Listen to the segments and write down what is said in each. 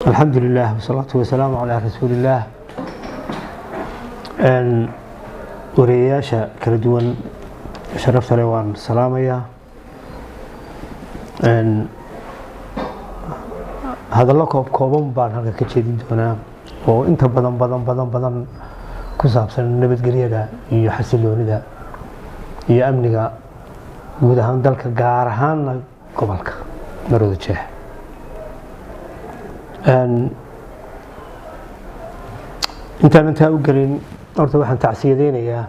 الحمد لله والصلاة والسلام على رسول الله. ورياشة كردوان شرفت لوان سلامية. هذا الله كوبان بان هذا كتشديد هنا وانت بدن كسابسن نبت قريدا يحسلون ذا يأمنك ودهان دلك قارهان قبلك مرود الشيخ. انت وقرين horta waxaan tacsiyadeynayaa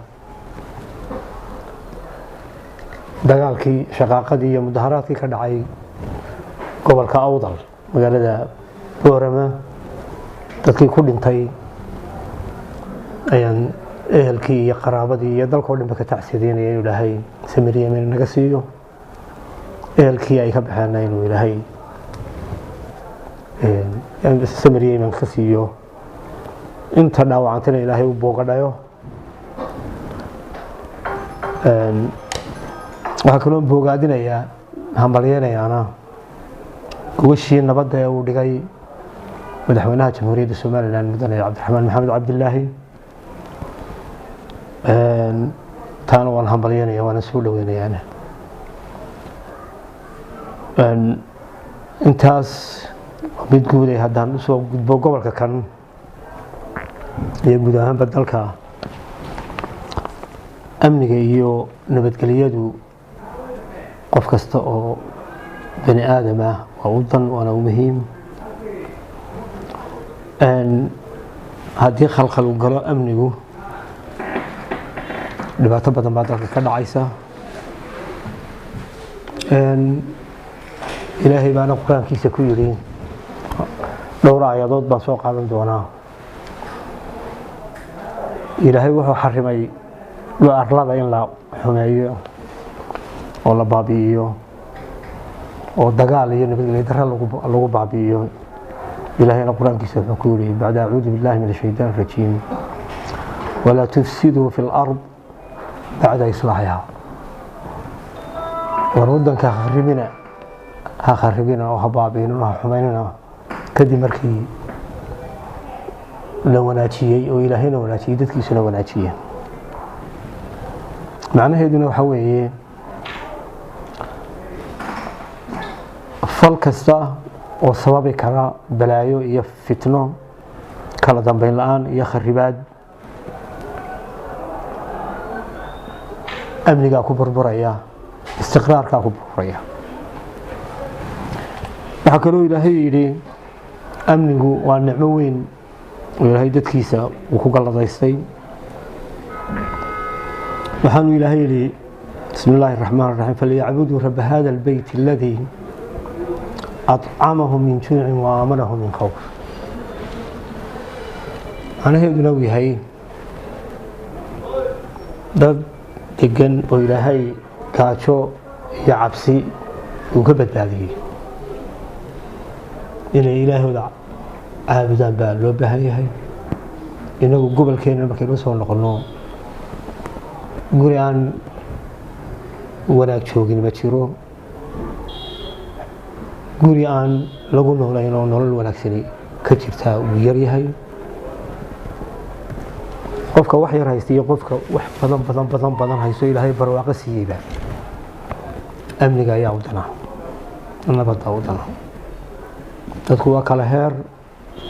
dagaalkii shaqaaqadii iyo mudaharaadkii ka dhacay gobolka Awdal magaalada Boorama dadkii ku dhintay ayaan ehelkii iyo qaraabadii iyo dalka oo dhan ka tacsiyadeynaya inuu Ilaahay samiriye meel naga siiyo ehelkii ay ka baxeen inuu Ilaahay samiriye meel ka siiyo inta dhaawacantana Ilaahay u booqadayo waxa kale oo boogaadinaya hambalyeynayana gubashii nabadda ee uu dhigay madaxweynaha jamhuuriyadda Soomaaliland mudane Cabdiraxmaan Maxamed Cabdillaahi taana waan hambalyeynaya waan soo dhaweynayaa intaas mid guud ay haddaan soo gudbo gobolka kan iyo guud ahaan badalka amniga iyo nabadgelyadu qof kasta oo bani aadam ah waa u dan waana muhiim haddii khalkhal uu galo amnigu dhibaato badan baa dalka ka dhacaysa ilaahay baana quraankiisa ku yiri dhowr aayadood baan soo qaadan doonaa ilaahay wuxuu xarimay arlada in la xumeeyo oo la baabi'iyo oo dagaal iyo nabadgelyo darro lagu baabi'iyo ilaahayna quraankiisa wuxuu ku yiri ba'da a'uudu billahi minash shaytaanir rajiim wala tufsiduu fil ard ba'da islaahiha warudanka kharibina oo habaabiina oo xumeynina kadib markii la wanaajiyay oo ilaahayna wanaajiyay dadkiisuna wanaajiyay macnaheeduna waxa weeye fal kasta oo sababi kara balaayo iyo fitno kala dambeyn la'aan iyo kharibaad amniga ku burburaya istiqraarka ku burburaya waxa kale oo ilaahay yiri amnigu waa nicmo weyn ilaahay dadkiisa uu ku galadaystay waxaanu ilaahay yiri bismillaahir rahmaanir rahiim falyabudu rabb hada albayt alladhi at'amahum min juu'in wa amanahum min khawf anaheeduna yahay dad degan oo ilaahay kaajo iyo cabsi uu ka badbaadiyay inay ilaahooda عابدان بقى لو بهاي إنه قبل كنا ما كنا نسوي نقولنا قريان ولا تشوقين بتشيرو قريان لقولنا ولا ينون ولا كسني كتيرتها ويري هاي قفك وحي رئيسي قفك وح بدن هاي سوي لهاي برواقة سيئة أمني جاي عودنا أنا بتعودنا تدخل كالهير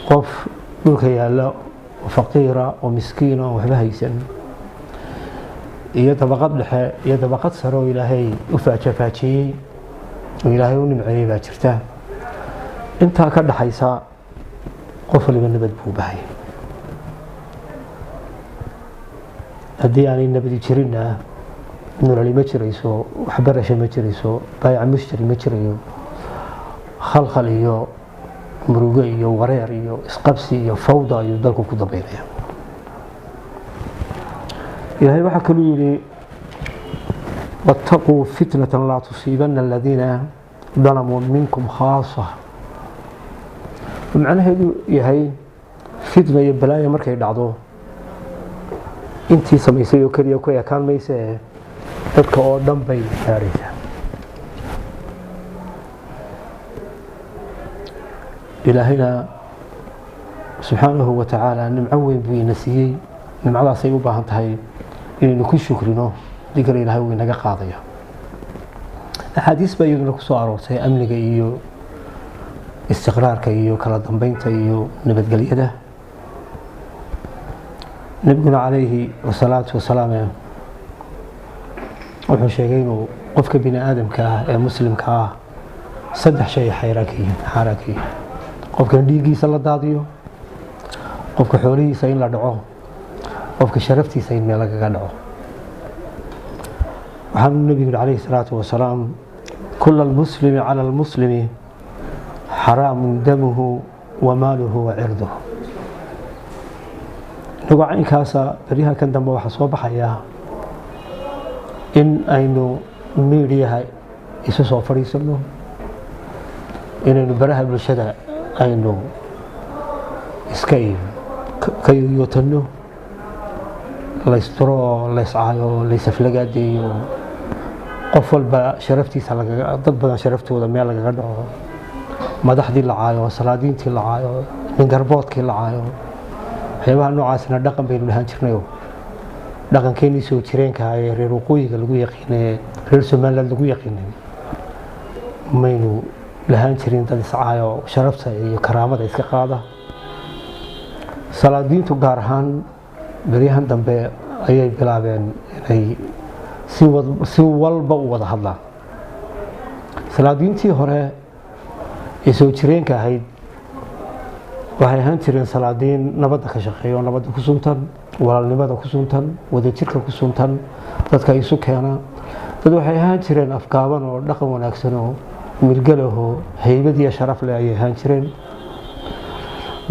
qof dhulka yaala oo faqiira oo miskiin oo waxba haysan iyo tabaqad dhexe iyo tabaqad sare oo ilaahay u faajiyay oo ilaahay u nimceeyay baa jirta inta ka dhaxaysa qof waliba nabad buu baahay haddii aanay nabad jirina nolol ma jirayso waxbarasho ma jirayso baayac mushtari ma jirayo khalkhal iyo murugo iyo wareer iyo isqabsi iyo fawda iyo dalku ku dabeelaya ilaahay waxa kale yiri wattaqu fitnatan la tusibanna alladhina dhalamu minkum khassa macnaheedu yahay fitna iyo balaayo markay dhacdo intii samaysay oo kaliya ku ekaan maysa dadka oo dhan bay saaraysaa ilaahayna subxaanahu wa tacaala nimco weyn buu ina siiyey nimcadaasay u baahan tahay inaynu ku shukrino dikra ilaahay uu inaga qaadayo axaadiis baa iyaduna ku soo aroortay amniga iyo istiqraarka iyo kala dambeynta iyo nabadgelyada nabiguna calayhi wasalaatu wasalaam wuxuu sheegay inuu qofka bini aadamka ah ee muslimka ah saddex shay xaaraan ka yihiin qofka dhiiggiisa la daadiyo qofka xoolihiisa in la dhaco qofka sharaftiisa in meel lagaga dhaco waxaanu nabigu calayhi salaatu wasalaam kula almuslimi cala almuslimi xaraamun damuhu wa maaluhu wa cirduhu inagoo caynkaasa beryaha kan dambe waxaa soo baxaya in aynu miidiyaha isu soo fadhiisano inaynu baraha bulshada aynu iska ka yootano laysduro oo layscaayo laysaflagaadeeyo qof walba sharaftiisa dad badan sharaftooda meel lagaga dhaco madaxdii la caayo salaadiintii la caayo ningarboodkii la caayo waxyaabaha noocaasina dhaqan baynu dhahaan jirnayo dhaqankeenii soo jireenka ee reer waqooyiga lagu yaqiinay reer somaliland lagu yaqiinay maynu lahaan jirin dad iscaayo sharafta iyo karaamada iska qaada salaadiintu gaar ahaan beryahan dambe ayay bilaabeen inay si walba u wada hadlaan salaadiintii hore ee soo jireenka ahayd waxay ahaan jireen salaadiin nabadda ka shaqeeyo nabadda ku suntan walaalnimada ku suntan wadajirka ku suntan dadka isu keena dad waxay ahaan jireen afgaaban oo dhaqan wanaagsan oo mirgalahoo haybad iyo sharaf leh ayay ahaan jireen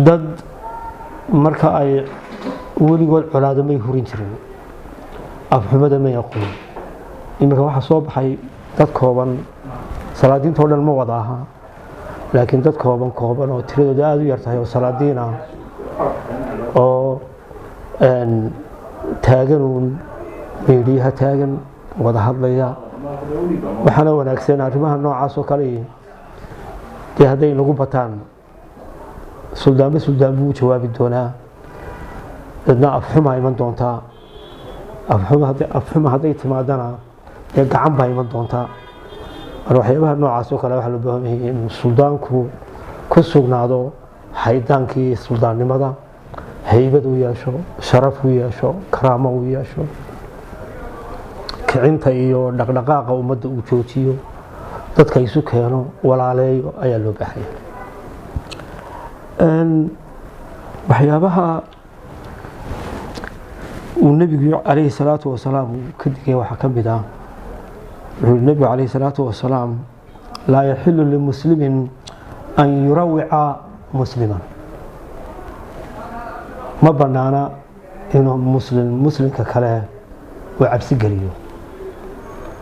dad marka ay weligood colaado may hurin jirin afxumada may aqoon iminka waxaa soo baxay dad kooban salaadiintoo dhan ma wada aha laakiin dad kooban oo tiradooda aada u yartahay oo salaadiin ah oo taaganuun meedhiyaha taagan wada hadlaya waxaana wanaagsan arrimaha noocaas oo kale dee hadday nagu bataan suldaan buu jawaabi doonaa dadna afxuma iman doontaa afxuma hadday timaadana dee gacan baa iman doontaa mar waxyaabaha noocaas oo kale waxaa loo baahan yahay in suldaanku ku sugnaado haydaankii suldaannimada haybad u yeesho sharaf u yeesho karaamo u yeesho kicinta iyo dhaqdhaqaaqa ummadda uu joojiyo dadka isu keeno walaaleeyo ayaa loo baahaya waxyaabaha uu nebigu calayhi salaatu wasalaam ka digay waxaa ka mid ah wuxuu nebigu calayhi salaatu wasalaam laa yaxilu limuslimin an yurawica musliman ma bannaana inuu muslimka kale uu cabsi geliyo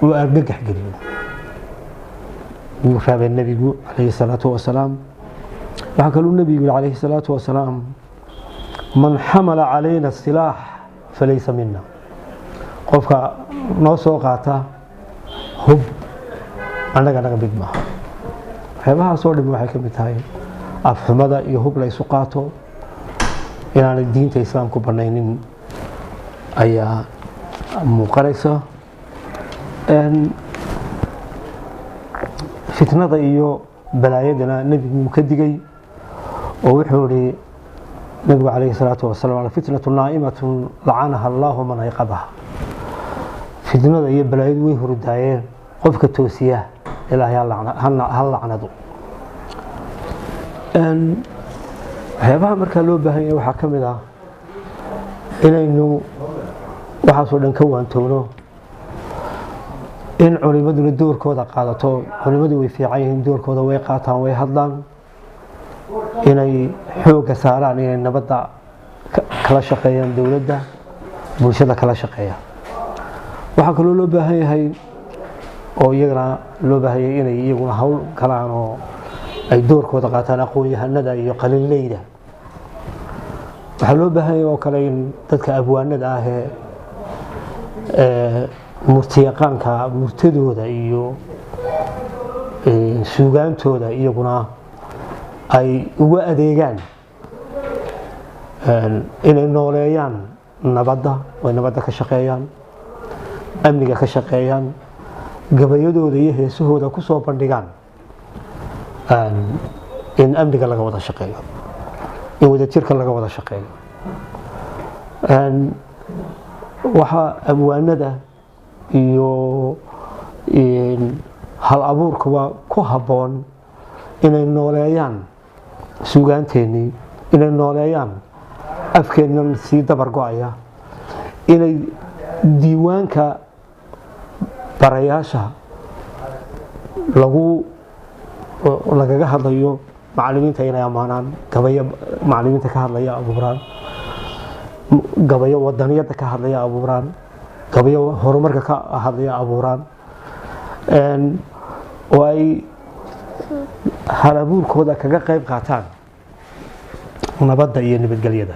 uu argagax geliyo wuu raabay nebigu calayhi salaatu wasalaam waxaa kaluu nebigu yidhi calayhi salaatu wasalaam man xamala calayna silaax falaysa mina qofka noo soo qaata hub annaga naga mid maaha waxyaabahaasoo dhami waxay ka mid tahay afxumada iyo hub la isu qaato inaanay diinta islaamku bannaynin ayaa muuqanaysa fitnada iyo balaayadana nebigu wuu ka digay oo wuxuu ihi nebigu calayhi salaatu wasalaam alfitnatu naa'imatun lacanaha allaahu man ayqadaha fitnada iyo balaayadu way hurdaayeen qofka toosiya ilaahay ha lacnado waxyaabaha markaa loo baahan yahay waxaa ka mid ah inaynu waxaasoo dhan ka waantowno in culimaduna doorkooda qaadato culimadu way fiican yihiin doorkooda way qaataan way hadlaan inay xoogga saaraan inay nabadda kala shaqeeyaan dowladda bulshada kala shaqeeya waxaa kaloo loo baahan yahay oo iyagana loo baahan yahay inay iyaguna hawl galaan oo ay doorkooda qaataan aqoon-yahanada iyo qalinleyda waxaa loo baahan yahay oo kale in dadka abwaanada ah ee murtiyaqaanka murtadooda iyo suugaantooda iyaguna ay uga adeegaan inay nooleeyaan nabadda oo nabadda ka shaqeeyaan amniga ka shaqeeyaan gabayadooda iyo heesahooda ku soo bandhigaan in amniga laga wada shaqeeyo in wadajirka laga wada shaqeeyo waxa abwaanada iyo hal abuurkuba ku habboon inay nooleeyaan suugaanteennii inay nooleeyaan afkeennan sii dabar go-aya inay diiwaanka barayaasha lagaga hadlayo macallimiinta inay ammaanaan gabayo macallimiinta ka hadlaya abuuraan gabayo wadaniyadda ka hadlaya abuuraan gabayo horumarka ka hadlaya abuuraan oo ay hal abuurkooda kaga qayb qaataan nabadda iyo nabadgelyada